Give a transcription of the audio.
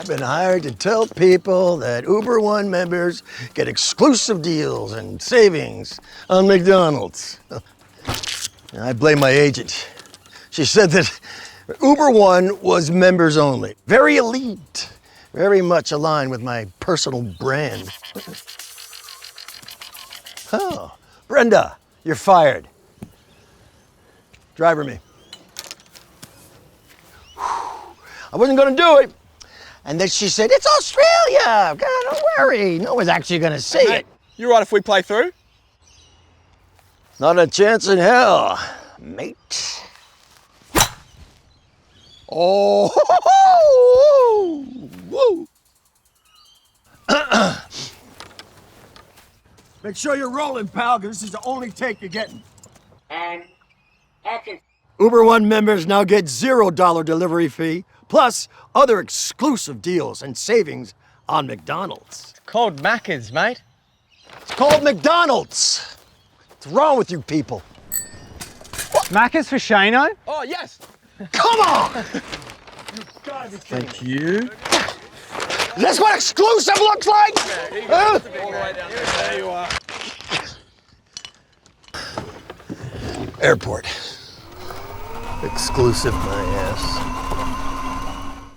I've been hired to tell people that Uber One members get exclusive deals and savings on McDonald's. I blame my agent. She said that Uber One was members only. Very elite. Very much aligned with my personal brand. Oh, Brenda, you're fired. Driver me. I wasn't gonna do it. And then she said, it's Australia. God, don't worry. No one's actually gonna see it. You right if we play through? Not a chance in hell, mate. Oh, woo. Make sure you're rolling, pal, because this is the only take you're getting. And action. Uber One members now get $0 delivery fee, plus other exclusive deals and savings on McDonald's. It's called Macca's, mate. It's called McDonald's. What's wrong with you people? Macca's for Shano? Oh, yes. Come on! You gotta be kidding. Thank you. Is this what exclusive looks like? All the way down there. There you are. Airport. Exclusive, my ass.